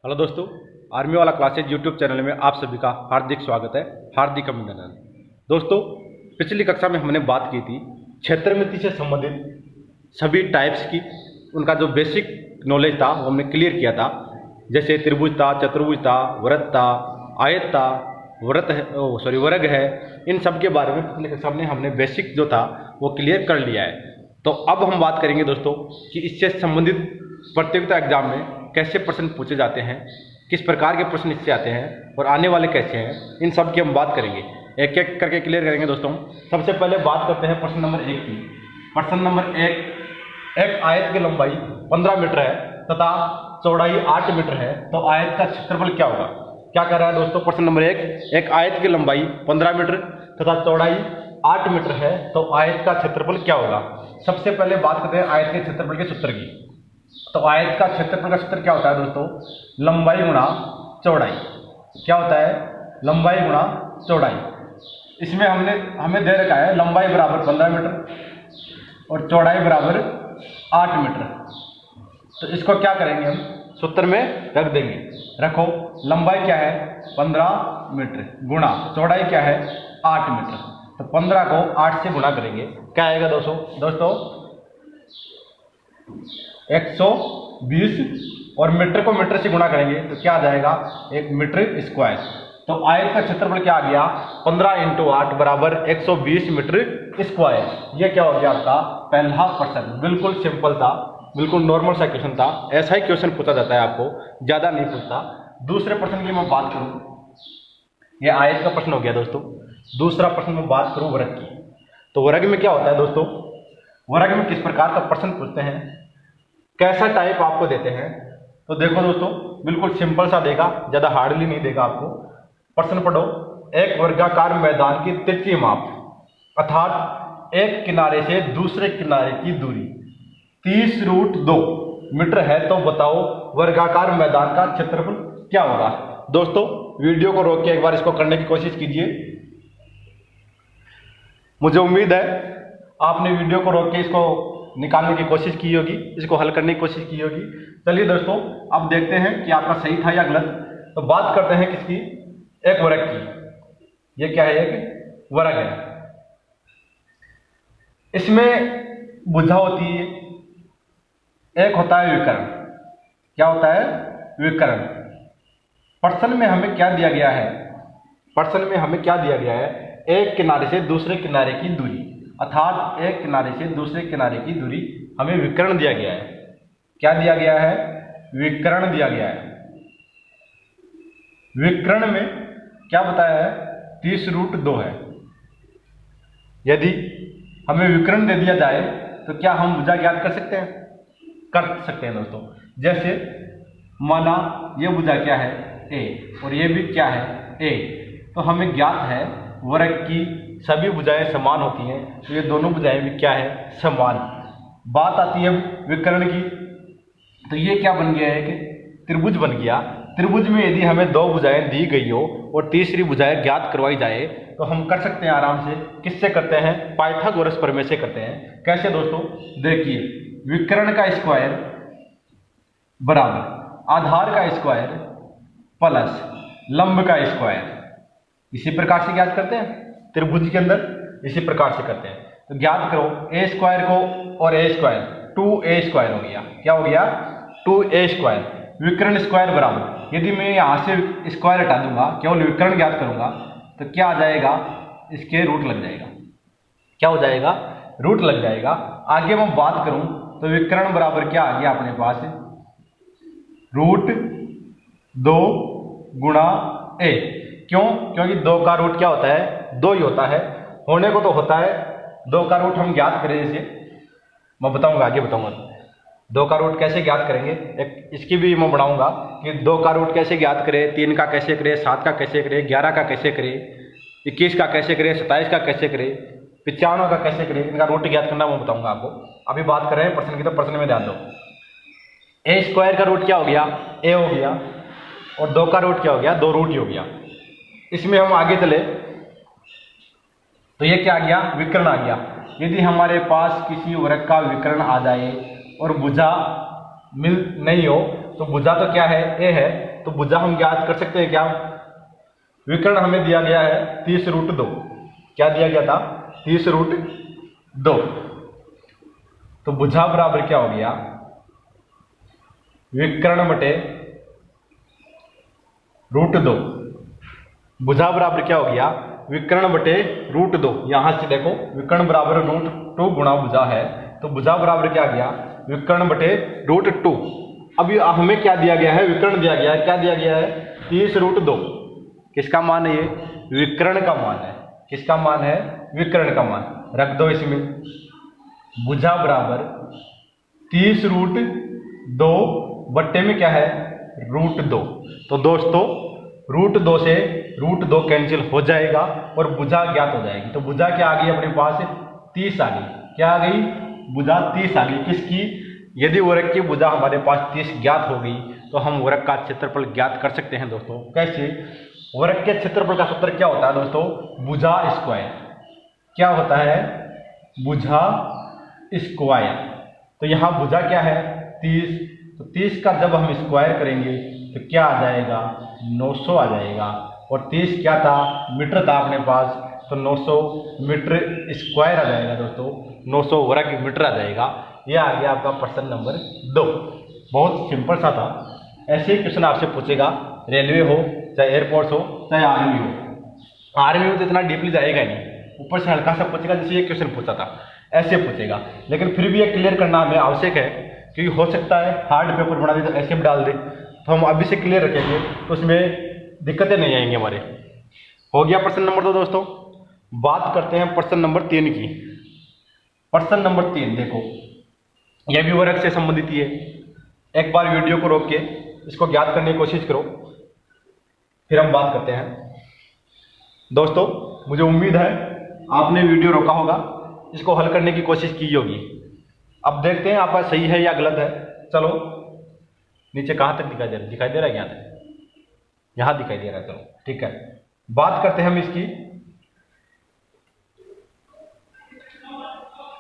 Hello दोस्तों, army वाला classes YouTube channel में आप सभी का हार्दिक स्वागत है, हार्दिक अभिनंदन। दोस्तों, पिछली कक्षा में हमने बात की थी क्षेत्रमिति से संबंधित सभी टाइप्स की, उनका जो बेसिक नॉलेज था वो हमने क्लियर किया था। जैसे त्रिभुज था, चतुर्भुज था, वृत्त था, आयत था, वर्ग है। इन सब के बारे में पिछली कक्षा में हमने बेसिक जो था वो क्लियर कर लिया है। तो अब हम बात करेंगे दोस्तों कि इससे संबंधित प्रतियोगिता एग्जाम में कैसे प्रश्न पूछे जाते हैं, किस प्रकार के प्रश्न इससे आते हैं और आने वाले कैसे हैं, इन सब की हम बात करेंगे, एक एक करके क्लियर करेंगे दोस्तों। सबसे पहले बात करते हैं प्रश्न नंबर 1 की। प्रश्न नंबर 1, एक आयत की लंबाई 15 मीटर है तथा चौड़ाई 8 मीटर है, तो आयत का क्षेत्रफल क्या होगा। क्या कर रहा है दोस्तों, प्रश्न नंबर 1, एक आयत की लंबाई 15 मीटर तथा चौड़ाई 8 मीटर है, तो आयत का क्षेत्रफल क्या होगा। सबसे पहले बात करते हैं आयत के क्षेत्रफल के सूत्र की। तो आयत का क्षेत्रफल का सूत्र क्या होता है दोस्तों, लंबाई गुणा चौड़ाई। क्या होता है, लंबाई गुणा चौड़ाई। इसमें हमें दे रखा है लंबाई बराबर 15 मीटर और चौड़ाई बराबर 8 मीटर। तो इसको क्या करेंगे, हम सूत्र में रख देंगे। रखो, लंबाई क्या है 15 मीटर गुणा चौड़ाई क्या है 8 मीटर। तो 15 को 8 से गुणा करेंगे, क्या आएगा दोस्तों 120, और मीटर को मीटर से गुणा करेंगे तो क्या आ जाएगा 1 मीटर स्क्वायर। तो आयत का क्षेत्रफल क्या आ गया 15 × 8 बराबर 120 मीटर स्क्वायर। ये क्या हो गया आपका पहला प्रश्न। बिल्कुल सिंपल था, बिल्कुल नॉर्मल सा क्वेश्चन था। ऐसा ही क्वेश्चन पूछा जाता है, आपको ज़्यादा नहीं पूछता। दूसरे प्रश्न की मैं बात करूँ, ये आयत का प्रश्न हो गया दोस्तों। दूसरा प्रश्न में बात करूँ वर्ग की। तो वर्ग में क्या होता है दोस्तों, वर्ग में किस प्रकार का प्रश्न पूछते हैं, कैसा टाइप आपको देते हैं। तो देखो दोस्तों, बिल्कुल सिंपल सा देगा, ज़्यादा हार्डली नहीं देगा आपको। प्रश्न पढ़ो, एक वर्गाकार मैदान की त्रिज्यीय माप अर्थात एक किनारे से दूसरे किनारे की दूरी 30√2 मीटर है, तो बताओ वर्गाकार मैदान का क्षेत्रफल क्या होगा। दोस्तों, वीडियो को रोक के एक बार इसको करने की कोशिश कीजिए। मुझे उम्मीद है आपने वीडियो को रोक के इसको निकालने की कोशिश की होगी, इसको हल करने की कोशिश की होगी। चलिए दोस्तों, अब देखते हैं कि आपका सही था या गलत। तो बात करते हैं किसकी, एक वर्ग की। ये क्या है, एक वर्ग है। इसमें भुजा होती है, एक होता है विकर्ण। क्या होता है, विकर्ण। प्रश्न में हमें क्या दिया गया है, प्रश्न में हमें क्या दिया गया है, एक किनारे से दूसरे किनारे की दूरी अर्थात एक किनारे से दूसरे किनारे की दूरी हमें विकर्ण दिया गया है। क्या दिया गया है, विकर्ण दिया गया है। विकर्ण में क्या बताया है 30√2 है। यदि हमें विकर्ण दे दिया जाए तो क्या हम भुजा ज्ञात कर सकते हैं, कर सकते हैं दोस्तों। जैसे माना ये भुजा क्या है ए और ये भी क्या है ए, तो हमें ज्ञात है वर्ग की सभी भुजाएं समान होती हैं, तो ये दोनों भुजाएं भी क्या है समान। बात आती है विकर्ण की, तो ये क्या बन गया है कि त्रिभुज बन गया। त्रिभुज में यदि हमें 2 भुजाएं दी गई हो और तीसरी भुजाएं ज्ञात करवाई जाए तो हम कर सकते हैं आराम से। किससे करते हैं, पाइथागोरस प्रमेय से करते हैं। कैसे दोस्तों, देखिए, विकर्ण का स्क्वायर बराबर आधार का स्क्वायर प्लस लंब का स्क्वायर, इसी प्रकार से ज्ञात करते हैं। त्रिभुज के अंदर इसी प्रकार से करते हैं। तो ज्ञात करो ए स्क्वायर को और ए स्क्वायर 2a स्क्वायर हो गया। क्या हो गया 2a स्क्वायर। विकर्ण स्क्वायर बराबर, यदि मैं यहाँ से स्क्वायर हटा दूंगा, केवल विकर्ण ज्ञात करूंगा, तो क्या आ जाएगा, इसके रूट लग जाएगा। क्या हो जाएगा, रूट लग जाएगा। आगे मैं बात करूं तो विकर्ण बराबर क्या आ गया अपने पास, √2 गुणा a। क्यों, क्योंकि 2 का रूट क्या होता है 2 ही होता है, होने को तो होता है 2 का रूट हम ज्ञात करें। जैसे मैं बताऊंगा, आगे बताऊंगा 2 का रूट कैसे ज्ञात करेंगे, एक इसकी भी मैं बनाऊंगा कि 2 का रूट कैसे ज्ञात करें, 3 का कैसे करें, 7 का कैसे करें, 11 का कैसे करें, 21 का कैसे करें, 27 का कैसे करें, 95 का कैसे करें, इनका रूट ज्ञात करना मैं बताऊंगा आपको। अभी बात कर रहे हैं प्रश्न की, तो प्रश्न में ध्यान दो। ए स्क्वायर का रूट क्या हो गया, ए हो गया, और 2 का रूट क्या हो गया, 2 रूट ही हो गया। इसमें हम आगे चले तो ये क्या आ गया, विकर्ण आ गया। यदि हमारे पास किसी वर्ग का विकर्ण आ जाए और भुजा मिल नहीं हो, तो भुजा तो क्या है ए है, तो भुजा हम ज्ञात कर सकते हैं क्या? विकर्ण हमें दिया गया है 30√2। क्या दिया गया था? 30√2। तो भुजा बराबर क्या हो गया? विकर्ण बटे √2। भुजा बराबर क्या हो गया? विकर्ण बटे √2। यहां से देखो विकर्ण बराबर √2 गुणा भुजा है, तो भुजा बराबर क्या गया? विकर्ण बटे √2। अभी हमें क्या दिया गया है? विकर्ण दिया गया है। क्या दिया गया है? 30√2। किसका मान है ये? विकर्ण का मान है। किसका मान है? विकर्ण का मान। रख दो इसमें। भुजा बराबर 30√2 बट्टे में क्या है? √2। तो दोस्तों √2 से √2 कैंसिल हो जाएगा और भुजा ज्ञात हो जाएगी। तो भुजा क्या आ गई अपने पास? 30 आ गई। क्या आ गई? भुजा 30 आ गई। किसकी? यदि वर्ग की भुजा हमारे पास 30 ज्ञात हो गई तो हम वर्ग का क्षेत्रफल ज्ञात कर सकते हैं दोस्तों। कैसे? वर्ग के क्षेत्रफल का सूत्र क्या होता है दोस्तों? भुजा स्क्वायर। क्या होता है? भुजा स्क्वायर। तो यहाँ भुजा क्या है? 30। तो 30 का जब हम स्क्वायर करेंगे तो क्या आ जाएगा? 900 आ जाएगा। और 30 क्या था? मीटर था अपने पास, तो 900 मीटर स्क्वायर आ जाएगा दोस्तों। 900 वर्ग मीटर आ जाएगा। यह आ गया आपका प्रश्न नंबर 2। बहुत सिंपल सा था। ऐसे ही क्वेश्चन आपसे पूछेगा, रेलवे हो चाहे एयरपोर्ट हो चाहे आर्मी हो। आर्मी में तो इतना डीपली जाएगा नहीं, ऊपर से हल्का सा पूछेगा, जैसे ये क्वेश्चन पूछा था ऐसे पूछेगा। लेकिन फिर भी ये क्लियर करना हमें आवश्यक है, क्योंकि हो सकता है हार्ड पेपर बना दे तो ऐसे भी डाल दे। तो हम अभी से क्लियर रखेंगे तो उसमें दिक्कतें नहीं आएंगी हमारे। हो गया प्रश्न नंबर 2 दोस्तों। बात करते हैं प्रश्न नंबर 3 की। प्रश्न नंबर 3 देखो, यह भी वर्ग से संबंधित ही है। एक बार वीडियो को रोक के इसको ज्ञात करने की कोशिश करो, फिर हम बात करते हैं। दोस्तों मुझे उम्मीद है आपने वीडियो रोका होगा, इसको हल करने की कोशिश की होगी। अब देखते हैं आपका सही है या गलत है। चलो नीचे कहाँ तक दिखाई दे रहा है? दिखाई दे रहा है यहाँ तक? यहाँ दिखाई दे रहा है। चलो ठीक है, बात करते हैं हम इसकी।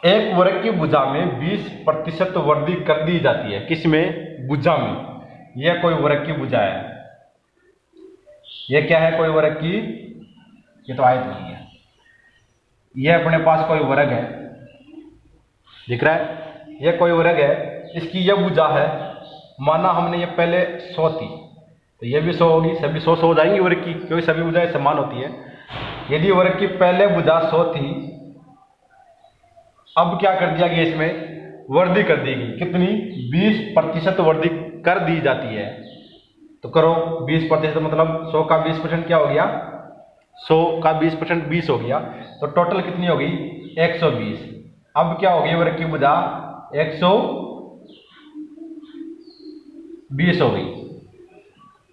एक वर्ग की भुजा में 20% वृद्धि कर दी जाती है। किसमें? भुजा में। यह कोई वर्ग की भुजा है। यह क्या है? कोई वर्ग की, ये तो आयत नहीं है, यह अपने पास कोई वर्ग है, दिख रहा है? यह कोई वर्ग है, इसकी यह भुजा है। माना हमने ये पहले 100 थी, तो ये भी 100 होगी, सभी 100 हो जाएंगी वर्ग की, क्योंकि सभी भुजाएं समान होती है। यदि वर्ग की पहले भुजा 100 थी, अब क्या कर दिया गया? इसमें वृद्धि कर दी गई। कितनी? 20% वृद्धि कर दी जाती है। तो करो 20% मतलब 100 का 20% क्या हो गया? 100 का 20% 20 हो गया। तो टोटल कितनी हो गई? 120। अब क्या हो गई वर्ग की भुजा? 120 हो गई।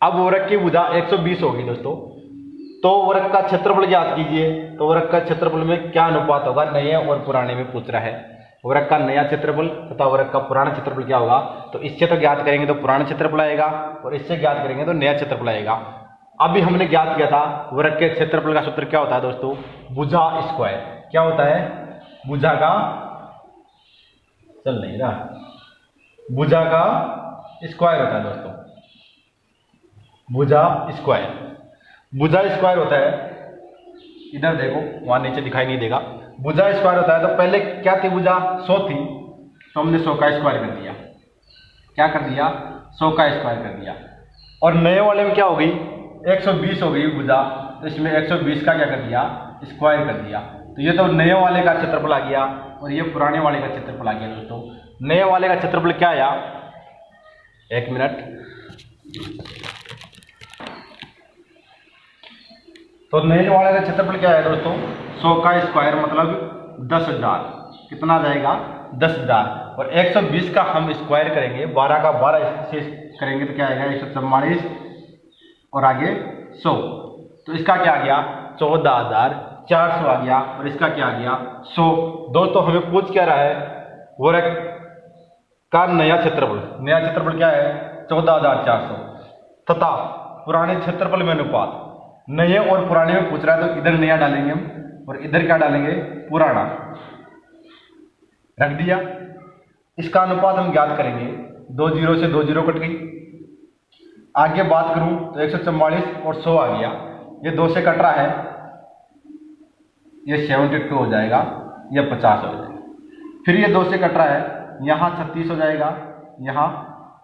अब वर्ग की भुजा 120 हो गई दोस्तों। तो वर्ग का क्षेत्रफल ज्ञात कीजिए। तो वर्ग का क्षेत्रफल में क्या अनुपात होगा? नए और पुराने में पूछ रहा है। वर्ग का नया क्षेत्रफल तथा वर्ग का पुराना क्षेत्रफल क्या होगा? तो इससे तो ज्ञात करेंगे तो पुराना क्षेत्रफल आएगा, और इससे ज्ञात करेंगे तो नया क्षेत्रफल आएगा। अभी हमने ज्ञात किया था वर्ग के क्षेत्रफल का सूत्र क्या होता है दोस्तों? भुजा स्क्वायर। क्या होता है? भुजा का, चल नहीं रहा, भुजा का स्क्वायर होता है दोस्तों। भुजा स्क्वायर, भुजा स्क्वायर होता है, इधर देखो वहां नीचे दिखाई नहीं देगा। भुजा स्क्वायर होता है, तो पहले क्या थी? भुजा 100 थी, तो हमने 100 का स्क्वायर कर दिया। क्या कर दिया? 100 का स्क्वायर कर दिया। और नए वाले में क्या हो गई? 120 हो गई भुजा, तो इसमें 120 का क्या कर दिया? स्क्वायर कर दिया। तो ये तो नए वाले का क्षेत्रफल आ गया, और ये पुराने वाले का क्षेत्रफल आ गया दोस्तों। नए वाले का क्षेत्रफल क्या आया? एक मिनट। तो नए वाले का क्षेत्रफल क्या है दोस्तों? 100 का स्क्वायर मतलब 10,000। कितना आ जाएगा? 10,000। और 120 का हम स्क्वायर करेंगे, 12 का 12 से करेंगे तो क्या आएगा? 144 और आगे 100। तो इसका क्या आ गया? 14,400 आ गया। और इसका क्या आ गया? 100। दोस्तों हमें पूछ क्या रहा है? वर्ग का नया क्षेत्रफल। नया क्षेत्रफल क्या है? 14,400 तथा पुराने क्षेत्रफल में अनुपात। नए और पुराने में पूछ रहा है, तो इधर नया डालेंगे हम और इधर क्या डालेंगे? पुराना। रख दिया। इसका अनुपात हम ज्ञात करेंगे। 2 0 से 2 0 कट गई, आगे बात करूं तो 144 और 100 आ गया, ये 2 से कट रहा है, ये 72 हो जाएगा, ये 50 हो जाएगा। फिर ये 2 से कट रहा है, यहाँ 36 हो जाएगा, यहाँ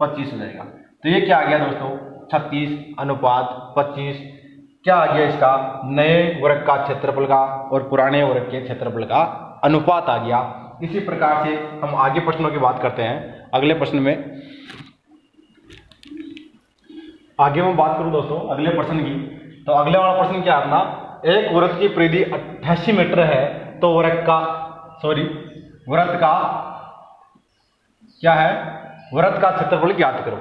25 हो जाएगा। तो ये क्या आ गया दोस्तों, 36:25। क्या आ गया इसका, नए वर्ग का क्षेत्रफल का और पुराने वर्ग के क्षेत्रफल का अनुपात आ गया। इसी प्रकार से हम आगे प्रश्नों की बात करते हैं। अगले प्रश्न में आगे मैं बात करूं दोस्तों अगले प्रश्न की, तो अगले वाला प्रश्न क्या अपना, एक वृत्त की परिधि 88 मीटर है, तो वृत्त का क्या है, वृत्त का क्षेत्रफल ज्ञात करो।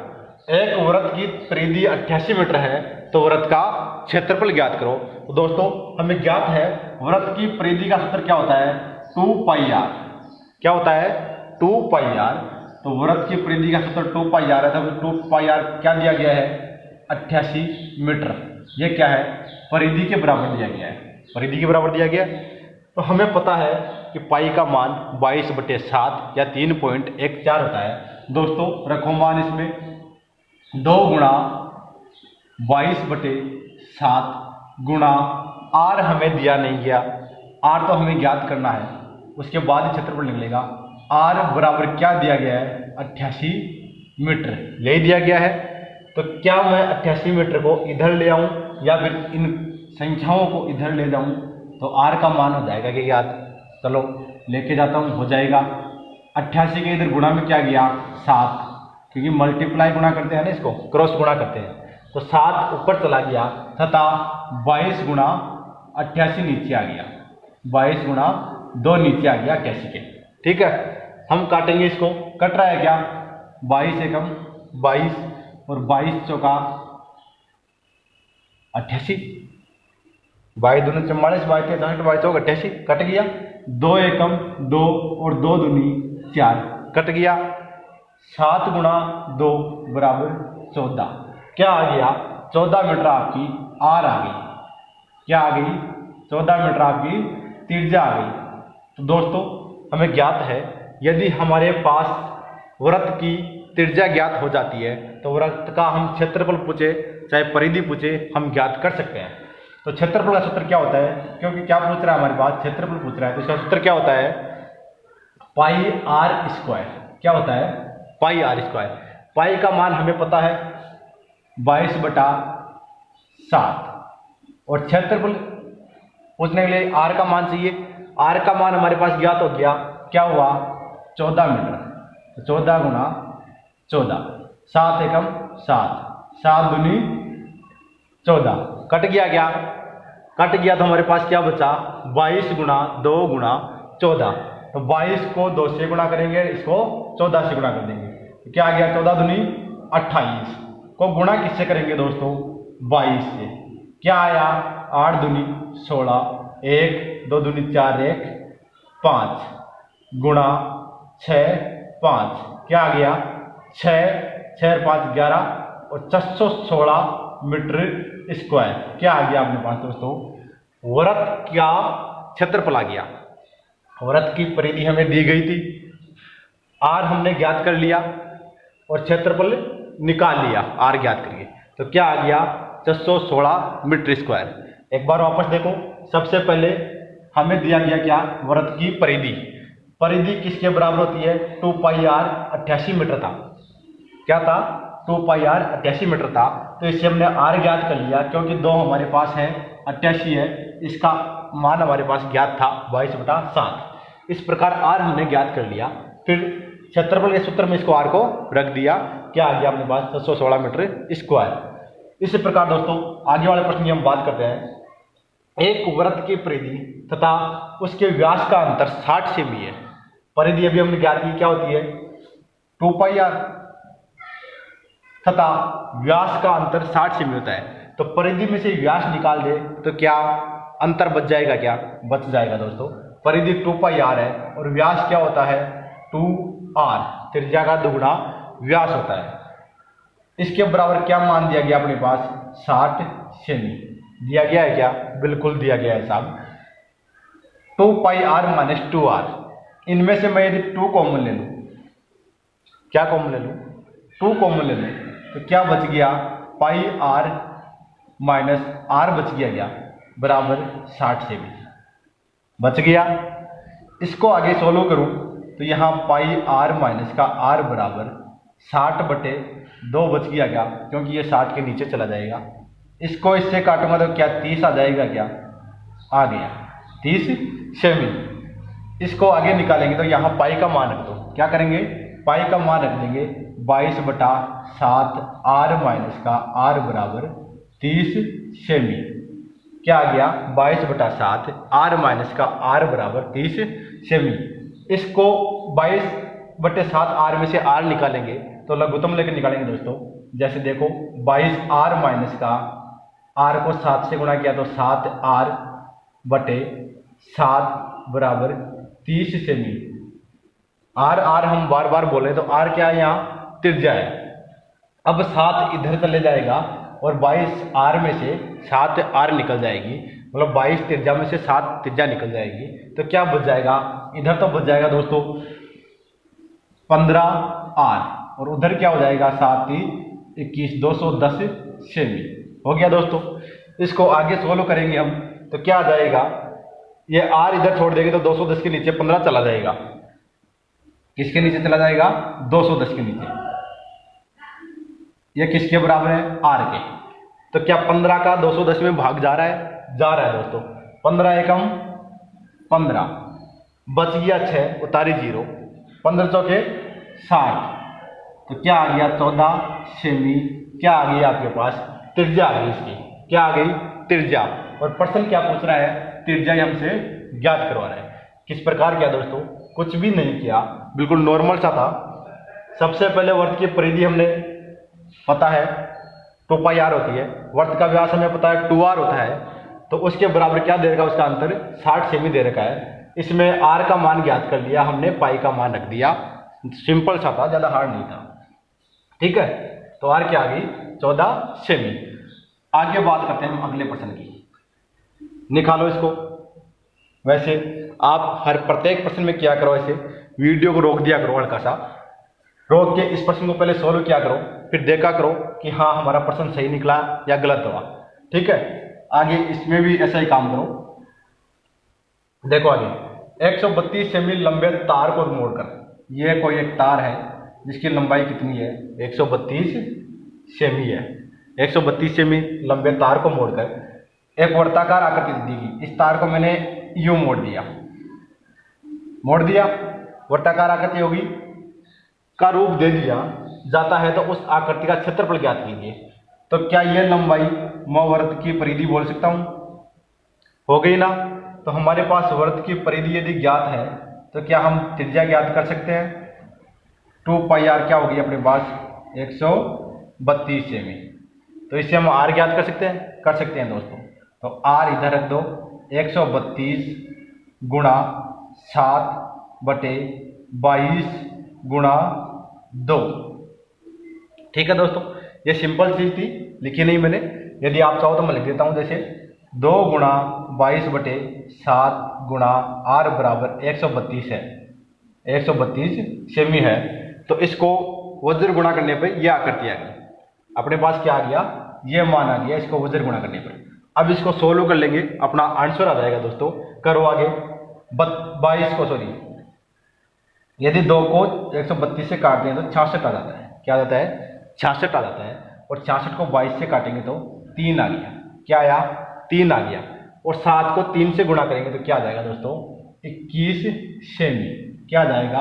एक वृत्त की परिधि 88 मीटर है, तो वृत्त का क्षेत्रफल ज्ञात करो। तो दोस्तों हमें ज्ञात है वृत्त की परिधि का सूत्र क्या होता है, 2πr। क्या होता है, 2πr। तो वृत्त की परिधि का सूत्र 2πr है, तो 2πr क्या दिया गया है, 88 मीटर। ये क्या है, परिधि के बराबर दिया गया है, परिधि के बराबर दिया गया है। तो हमें पता है कि पाई का मान 22/7 या 3.14 होता है। दोस्तों रखो मान इसमें 2 गुणा 22/7 गुणा r हमें दिया नहीं गया, r तो हमें ज्ञात करना है, उसके बाद ही क्षेत्रफल निकलेगा। r बराबर क्या दिया गया है, 88 मीटर, यही दिया गया है। तो क्या मैं 88 मीटर को इधर ले आऊं या फिर इन संख्याओं को इधर ले जाऊं, तो r का मान हो जाएगा कि ज्ञात। चलो लेके जाता हूं, हो जाएगा 88 के इधर गुणा में क्या गया, 7, क्योंकि मल्टीप्लाई गुणा करते हैं ना, इसको क्रॉस गुणा करते हैं, तो 7 ऊपर चला गया तथा 22 गुणा 88 नीचे आ गया, 22 गुणा 2 नीचे आ गया 88 के। ठीक है, हम काटेंगे इसको, कट रहा है क्या, 22 एकम 22 और 22 चौका 88, 22 दूनी 44, 22 तेरह 22 चौका 88, कट गया। 2 एकम 2 और 2 दूनी 4, कट गया। 7 गुणा 2 बराबर 14, क्या आ गया, 14 मीटर आपकी r आ गई। क्या आ गई, 14 मीटर आपकी त्रिज्या आ गई। तो दोस्तों हमें ज्ञात है यदि हमारे पास वृत्त की त्रिज्या ज्ञात हो जाती है, तो वृत्त का हम क्षेत्रफल पूछे चाहे परिधि पूछे हम ज्ञात कर सकते हैं। तो क्षेत्रफल का सूत्र क्या होता है, क्योंकि क्या पूछ रहा है हमारे पास, क्षेत्रफल पूछ रहा है, तो इसका सूत्र क्या होता है, पाई आर स्क्वायर। क्या होता है, पाई आर स्क्वायर। पाई का मान हमें पता है 22/7 और क्षेत्रफल पूछने के लिए r का मान चाहिए। r का मान हमारे पास ज्ञात हो गया, क्या हुआ, 14 मीटर। तो 14 गुणा 14, 7 एकम 7, 7 दूनी 14, कट गया क्या, कट गया। तो हमारे पास क्या बचा, 22 गुणा 2 गुणा 14। तो 22 को 2 से गुणा करेंगे, इसको 14 से गुणा कर देंगे, तो क्या आ गया, 14 दूनी 28 को गुणा किससे करेंगे दोस्तों, 22 से। क्या आया, 8 दूनी 16, 1 2 दूनी 4 1 5 गुणा 6 5, क्या आ गया, 6 6 5 11 और 416 मीटर स्क्वायर। क्या आ गया अपने पास दोस्तों, वृत्त का क्षेत्रफल आ गया। वृत्त की परिधि हमें दी गई थी, r हमने ज्ञात कर लिया और क्षेत्रफल निकाल लिया, r ज्ञात करिए, तो क्या आ गया, 416 मीटर स्क्वायर। एक बार वापस देखो, सबसे पहले हमें दिया गया क्या, वृत्त की परिधि। परिधि किसके बराबर होती है, 2πr 88 मीटर था। क्या था, 2πr 88 मीटर था। तो इससे हमने r ज्ञात कर लिया, क्योंकि 2 हमारे पास है, 88 है, इसका मान हमारे पास ज्ञात था 22/7। इस प्रकार r हमने ज्ञात कर लिया। फिर क्षेत्रफल के सूत्र में इसको r को रख दिया, क्या आ गया अपने पास, 416 मीटर स्क्वायर। इसी प्रकार दोस्तों आगे वाले प्रश्न की हम बात करते हैं। एक वृत्त की परिधि तथा उसके व्यास का अंतर 60 सेमी है। परिधि अभी हमने ज्ञात की, क्या होती है, 2πr तथा व्यास का अंतर 60 सेमी होता है। तो परिधि में से व्यास निकाल दे तो क्या अंतर बच जाएगा, क्या बच जाएगा दोस्तों। परिधि 2πr है और व्यास क्या होता है, 2r, त्रिज्या का दुगुना व्यास होता है। इसके बराबर क्या मान दिया गया अपने पास, 60 सेमी दिया गया है। क्या, बिल्कुल दिया गया है साहब। 2πr माइनस 2r, इनमें से मैं यदि 2 कॉमन ले लूँ, क्या कॉमन ले लूँ, 2 कॉमन ले लूँ, तो क्या बच गया, पाई आर माइनस आर बच गया बराबर 60 सेमी बच गया। इसको आगे सोल्व करूं तो यहाँ पाई आर माइनस का आर बराबर 60/2 बच गया क्योंकि ये 60 के नीचे चला जाएगा। इसको इससे काटूंगा तो क्या 30 आ जाएगा, क्या आ गया 30 सेमी। इसको आगे निकालेंगे तो यहाँ पाई का मान रख दो, क्या करेंगे पाई का मान रख देंगे 22/7 आर माइनस का आर बराबर 30 सेमी। क्या आ गया 22/7 आर माइनस का आर बराबर 30 सेमी। इसको 22/7 आर में से आर निकालेंगे तो लघुत्तम लेकर निकालेंगे दोस्तों। जैसे देखो 22 आर माइनस का आर को 7 से गुणा किया तो 7 आर बटे 7 बराबर 30 सेमी। आर आर हम बार बार बोले तो आर क्या है, यहाँ त्रिज्या है। अब 7 इधर चले जाएगा और 22 आर में से 7 आर निकल जाएगी, मतलब 22 त्रिज्या में से 7 त्रिज्या निकल जाएगी। तो क्या बच जाएगा, इधर तो बच जाएगा दोस्तों 15 आर और उधर क्या हो जाएगा 7 21 210 सेमी हो गया दोस्तों। इसको आगे सोल्व करेंगे हम तो क्या आ जाएगा, ये आर इधर छोड़ देंगे तो 210 के नीचे 15 चला जाएगा। किसके नीचे चला जाएगा 210 के नीचे। ये किसके बराबर है आर के। तो क्या 15 का 210 में भाग जा रहा है दोस्तों। 15 एकम 15 बच गया 6 उतारी 0 15 चौके 60। तो क्या आ गया 14 सेमी। क्या आ गई आपके पास त्रिज्या आ गई इसकी, क्या आ गई त्रिज्या। और प्रश्न क्या पूछ रहा है, त्रिज्या हमसे ज्ञात करवा रहा है। किस प्रकार किया दोस्तों, कुछ भी नहीं किया, बिल्कुल नॉर्मल सा था। सबसे पहले वर्त की परिधि हमने पता है 2 पाई आर होती है, वर्त का व्यास हमें पता है 2r होता है। तो उसके बराबर क्या दे रखा है, उसका अंतर 60 सेमी दे रखा है। इसमें आर का मान ज्ञात कर लिया हमने, पाई का मान रख दिया। सिंपल सा था, ज्यादा हार्ड नहीं था, ठीक है। तो आर क्या आ गई 14 सेमी। आगे बात करते हैं हम अगले प्रश्न की, निकालो इसको। वैसे आप हर प्रत्येक प्रश्न में क्या करो, ऐसे वीडियो को रोक दिया करो, हल्का सा रोक के इस प्रश्न को पहले सोल्व किया करो, फिर देखा करो कि हाँ हमारा प्रश्न सही निकला या गलत हुआ, ठीक है। आगे इसमें भी ऐसा ही काम करो। देखो आगे 132 सेमी लंबे तार को मोड़कर, ये कोई एक तार है जिसकी लंबाई कितनी है 132 सेमी है। 132 सेमी लंबे तार को मोड़कर एक वर्ताकार आकृति दी गई। इस तार को मैंने यूं मोड़ दिया, वर्ताकार आकृति होगी का रूप दे दिया जाता है तो उस आकृति का क्षेत्रफल ज्ञात कीजिए। तो क्या यह लंबाई मैं वर्त की परिधि बोल सकता हूं, हो गई ना। तो हमारे पास वर्त की परिधि यदि ज्ञात है तो क्या हम त्रिज्या ज्ञात कर सकते हैं। 2 पाई आर क्या होगी अपने पास 132 सेमी। तो इससे हम आर ज्ञात कर सकते हैं दोस्तों। तो आर इधर रख दो 132 गुणा 7/22 गुणा 2, ठीक है दोस्तों। ये सिंपल चीज थी, लिखी नहीं मैंने। यदि आप चाहो तो मैं लिख देता हूं, जैसे 2 गुणा 22/7 गुणा आर बराबर 132 है, 132 सेमी है। तो इसको वज्र गुणा करने पर यह आकृति आ गई अपने पास, क्या आ गया ये मान आ गया इसको वज्र गुणा करने पर। अब इसको सोल्व कर लेंगे, अपना आंसर आ जाएगा दोस्तों। करो आगे 22 को, सॉरी यदि 2 को 132 से काट दें तो 66 आ जाता है। क्या आ जाता है 66 आ जाता है। और 66 को 22 से काटेंगे तो 3 आ गया। क्या आया 3 आ गया। और 7 को 3 से गुणा करेंगे तो क्या आ जाएगा दोस्तों 21 सेमी। क्या आ जाएगा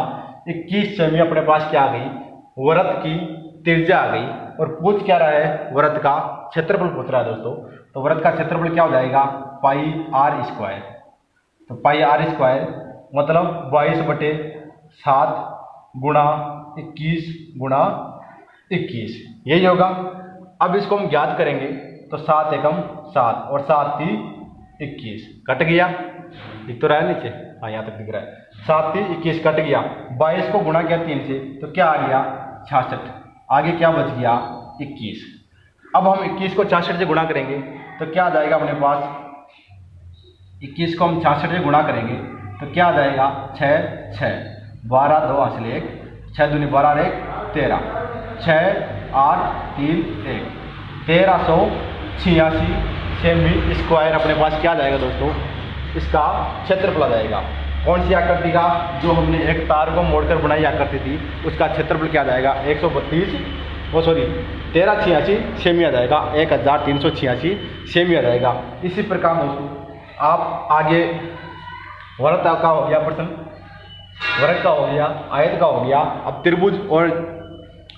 21 सेमी। अपने पास क्या आ गई वृत्त की त्रिज्या आ गई। और पूछ क्या रहा है, वृत्त का क्षेत्रफल पूछ रहा है दोस्तों। तो वृत्त का क्षेत्रफल क्या हो जाएगा पाई आर स्क्वायर। तो पाई आर स्क्वायर मतलब 22/7 गुणा 21 गुणा 21, यही होगा। अब इसको हम ज्ञात करेंगे तो 7 एकम 7 और 7 × 21 कट गया, दिख तो रहा है नीचे, हाँ यहाँ तक दिख रहा है। 7 × 21 कट गया। 22 को गुणा किया 3 से तो क्या आ गया 66। आगे क्या बच गया 21। अब हम 21 को 66 से गुणा करेंगे तो क्या आ जाएगा अपने पास, 21 को हम 66 से गुणा करेंगे तो क्या आ जाएगा 6 6 12 2 हासिल 1 6 दूनी 12 1 13 6 8 3 1 1386 सेमी स्क्वायर अपने पास क्या आ जाएगा दोस्तों, इसका क्षेत्रफल आ जाएगा। कौन सी आकृति का, जो हमने एक तार को मोड़कर बनाई आकृति थी, उसका क्षेत्रफल क्या आ जाएगा 1386 सेमी आ जाएगा, 1386 सेमी आ जाएगा। इसी प्रकार दोस्तों आप आगे वृत्त का हो गया प्रश्न, वृत्त का हो गया, आयत का हो गया। अब त्रिभुज और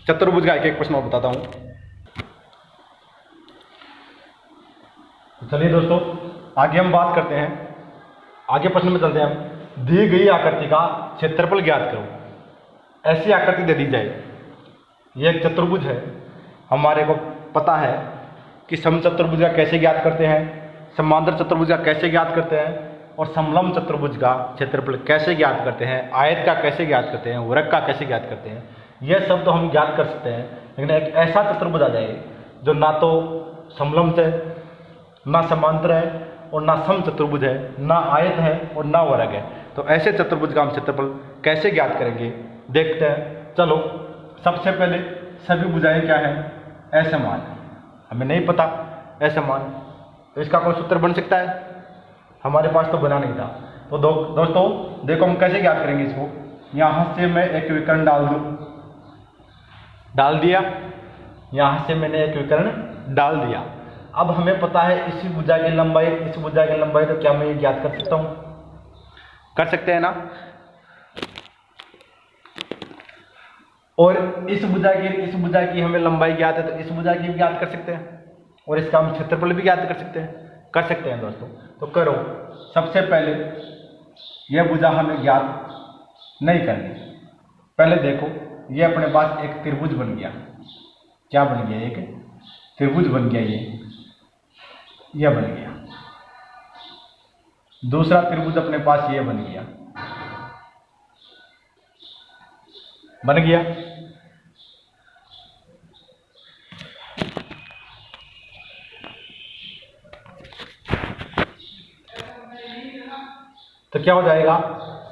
चतुर्भुज का एक एक प्रश्न और बताता हूँ। चलिए दोस्तों आगे हम बात करते हैं, आगे प्रश्न में चलते हैं हम। दी गई आकृति का क्षेत्रफल ज्ञात करो। ऐसी आकृति दे दी जाए, ये एक चतुर्भुज है, हमारे को पता है कि समचतुर्भुज का कैसे ज्ञात करते हैं, समांतर चतुर्भुज का कैसे ज्ञात करते हैं, और समलंब चतुर्भुज का क्षेत्रफल कैसे ज्ञात करते हैं, आयत का कैसे ज्ञात करते हैं, वृत्त का कैसे ज्ञात करते हैं। यह सब तो हम ज्ञात कर सकते हैं, लेकिन एक ऐसा चतुर्भुज आ जाए जो ना तो समलंब है, ना समांतर है, और ना सम चतुर्भुज है, ना आयत है और ना वर्ग है। तो ऐसे चतुर्भुज का हम क्षेत्रफल कैसे ज्ञात करेंगे, देखते हैं। चलो सबसे पहले सभी भुजाएं क्या है, असमान। हमें नहीं पता असमान, तो इसका कोई सूत्र बन सकता है, हमारे पास तो बना नहीं था। तो दोस्तों देखो हम कैसे ज्ञात करेंगे इसको। यहाँ से मैं एक विकर्ण डाल दिया, यहाँ से मैंने एक विकर्ण डाल दिया। अब हमें पता है इसी भुजा की लंबाई, इस भुजा की लंबाई, तो क्या मैं ये ज्ञात कर सकता हूँ, कर सकते हैं ना। और इस भुजा की हमें लंबाई ज्ञात है, तो इस भुजा की भी ज्ञात कर सकते हैं, और इसका हम क्षेत्रफल भी ज्ञात कर सकते हैं दोस्तों। तो करो, सबसे पहले यह भुजा हमें ज्ञात नहीं करनी। पहले देखो ये अपने पास एक त्रिभुज बन गया, क्या बन गया, एक त्रिभुज बन गया, यह बन गया। दूसरा त्रिभुज अपने पास ये बन गया, तो क्या हो जाएगा,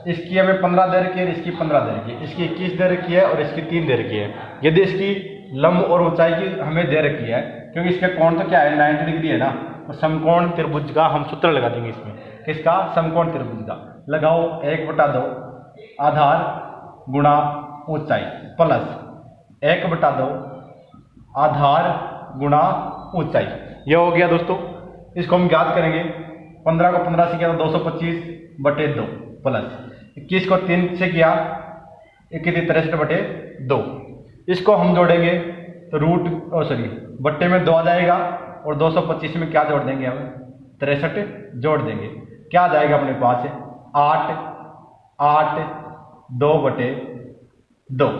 इसकी हमें 15 दे रखी है, इसकी 15 दे रखी है, इसकी 21 दे रखी है और इसकी 3 दे रखी है। यदि इसकी लंब और ऊंचाई की हमें दे रखी है, क्योंकि इसके कोण तो क्या है 90 डिग्री है ना, तो समकोण त्रिभुज का हम सूत्र लगा देंगे इसमें, किसका, समकोण त्रिभुज का। लगाओ 1/2 आधार गुणा ऊंचाई प्लस 1/2 आधार गुणा ऊंचाई, यह हो गया दोस्तों। इसको हम ज्ञात करेंगे। 15 को 15 से किया तो 225/2 प्लस 21 को 3 से किया 63/2। इसको हम जोड़ेंगे तो बट्टे में 2 आ जाएगा, और 225 में क्या जोड़ देंगे हम, 63 जोड़ देंगे। क्या आ जाएगा अपने पास 8 2/2,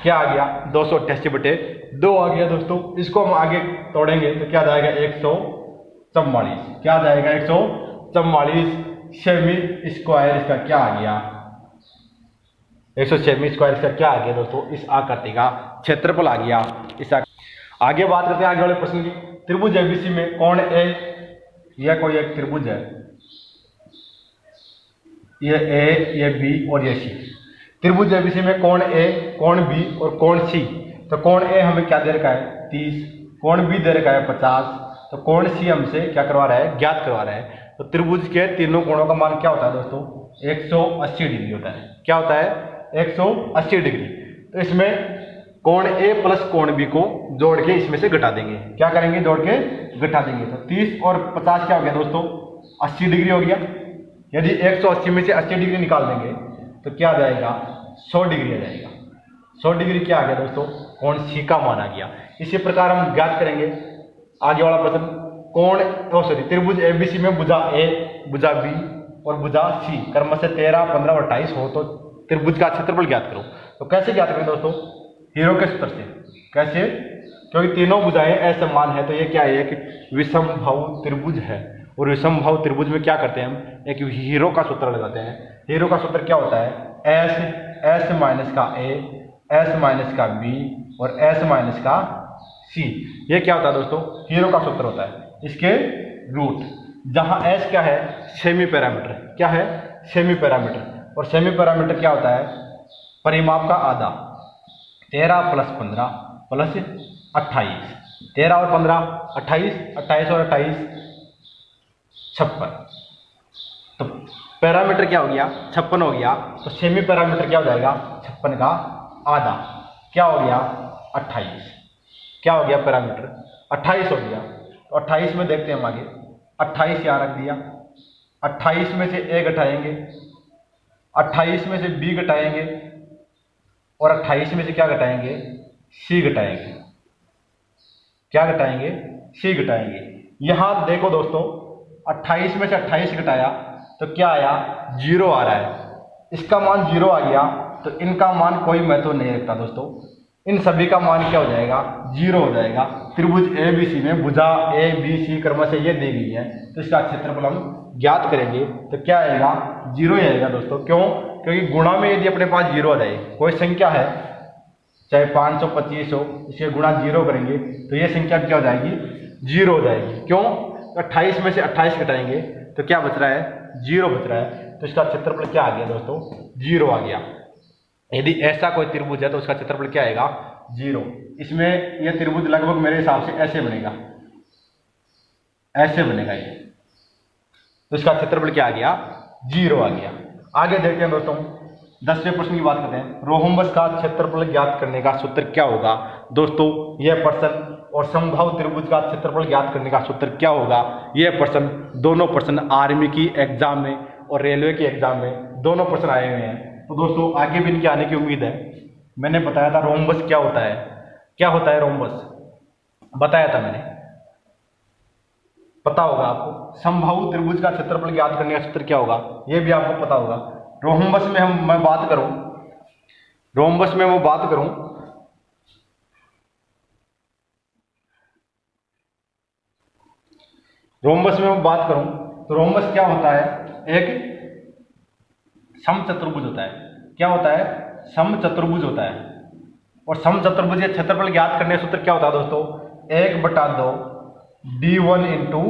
क्या आ गया 288/2 आ गया दोस्तों। इसको हम आगे तोड़ेंगे तो क्या आ जाएगा 144, क्या आ जाएगा 144 सेमी स्क्वायर, इसका क्या आ गया 100 सेमी स्क्वायर, इसका क्या आ गया दोस्तों, इस आकृति का क्षेत्रफल आ गया। आगे बात करते हैं आगे वाले प्रश्न की। त्रिभुज एबीसी में कोण ए, यह कोई एक त्रिभुज है, ये ए, ये बी और ये सी। त्रिभुज एबीसी में कोण ए, कोण बी और कोण सी। तो कोण ए हमें क्या दे रखा है 30, कोण बी दे रखा है 50, तो कोण सी हमसे क्या करवा रहा है, ज्ञात करवा रहा है। तो त्रिभुज के तीनों कोणों का मान क्या होता है दोस्तों, 180 डिग्री होता है। क्या होता है 180 डिग्री। तो इसमें कोण ए प्लस कोण बी को जोड़ के इसमें से घटा देंगे। क्या करेंगे, जोड़ के घटा देंगे। तो 30 और 50 क्या हो गया दोस्तों, 80 डिग्री हो गया। यदि 180 में से 80 डिग्री निकाल देंगे तो क्या आ जाएगा 100 डिग्री आ जाएगा। 100 डिग्री क्या आ गया दोस्तों, कोण सी का मान आ गया। इसी प्रकार हम ज्ञात करेंगे आगे वाला प्रश्न। त्रिभुज एबीसी में भुजा ए, भुजा बी और भुजा सी क्रम से 13, 15 और 28 हो, तो त्रिभुज का क्षेत्रफल ज्ञात करो। तो कैसे ज्ञात करें दोस्तों, हीरो के सूत्र से। कैसे, क्योंकि तीनों भुजाएं असमान है, तो ये क्या है, एक विषमबाहु त्रिभुज है। और विषमबाहु त्रिभुज में क्या करते हैं हम, एक हीरो का सूत्र लगाते हैं। हीरो का सूत्र क्या होता है, एस माइनस का ए, एस माइनस का बी और एस माइनस का सी। ये क्या होता है दोस्तों, हीरो का सूत्र होता है। इसके रूट, जहां एस क्या है, सेमी पैरामीटर, क्या है, सेमी पैरामीटर। और सेमी पैरामीटर क्या होता है, परिमाप का आधा। 13 + 15 + 28, 13 और 15 28, 28 और 28 56। तो पैरामीटर क्या हो गया, 56 हो गया। तो सेमी पैरामीटर क्या हो जाएगा, 56 का आधा क्या हो गया, 28। क्या हो गया, पैरामीटर 28 हो गया। तो 28 में देखते हैं हम आगे, 28 यहाँ रख दिया। 28 में से ए घटाएंगे, 28 में से बी घटाएंगे, और 28 में से क्या घटाएंगे, सी घटाएंगे। क्या घटाएंगे, सी घटाएंगे। यहां देखो दोस्तों, 28 में से 28 घटाया तो क्या आया, 0 आ रहा है। इसका मान 0 आ गया तो इनका मान कोई महत्व नहीं रखता दोस्तों। इन सभी का मान क्या हो जाएगा, 0 हो जाएगा। त्रिभुज ए बी सी में भुजा ए बी सी क्रमशः ये दी गई है, तो इसका क्षेत्रफल हम ज्ञात करेंगे तो क्या आएगा, 0 ही आएगा दोस्तों। क्यों, क्योंकि गुणा में यदि अपने पास 0 आ जाए, कोई संख्या है चाहे 525 हो, इसे गुणा 0 करेंगे तो ये संख्या क्या हो जाएगी, 0 हो जाएगी। क्यों, 28 में से 28 घटाएंगे तो क्या बच रहा है, 0 बच रहा है। तो इसका क्षेत्रफल क्या आ गया दोस्तों, 0 आ गया। यदि ऐसा कोई त्रिभुज है तो उसका क्षेत्रफल क्या आएगा, 0। इसमें यह त्रिभुज लगभग मेरे हिसाब से ऐसे बनेगा, ऐसे बनेगा ये। तो इसका क्षेत्रफल क्या आ गया, 0 आ गया। आगे देखते हैं दोस्तों, 10वें प्रश्न की बात करते हैं। रोहम्बस का क्षेत्रफल ज्ञात करने का सूत्र क्या होगा। दोस्तों यह प्रश्न और समबाहु त्रिभुज का क्षेत्रफल ज्ञात करने का सूत्र क्या होगा, यह प्रश्न, दोनों प्रश्न आर्मी की एग्जाम में और रेलवे की एग्जाम में दोनों प्रश्न आए हुए हैं। तो दोस्तों आगे भी इनके आने की उम्मीद है। मैंने बताया था रोहम्बस क्या होता है, क्या होता है रोहम्बस, बताया था मैंने, पता होगा आपको। समबाहु त्रिभुज का क्षेत्रफल ज्ञात करने का सूत्र क्या होगा, यह भी आपको पता होगा। रोहम्बस में मैं बात करूं, रोहम्बस में मैं बात करूं रोहम्बस में मैं बात करूं तो रोहम्बस क्या होता है, एक समचतुर्भुज होता है। क्या होता है, समचतुर्भुज होता है। और समचतुर्भुज के क्षेत्रफल ज्ञात करने का सूत्र क्या होता है दोस्तों, 1/2 d1 × d2।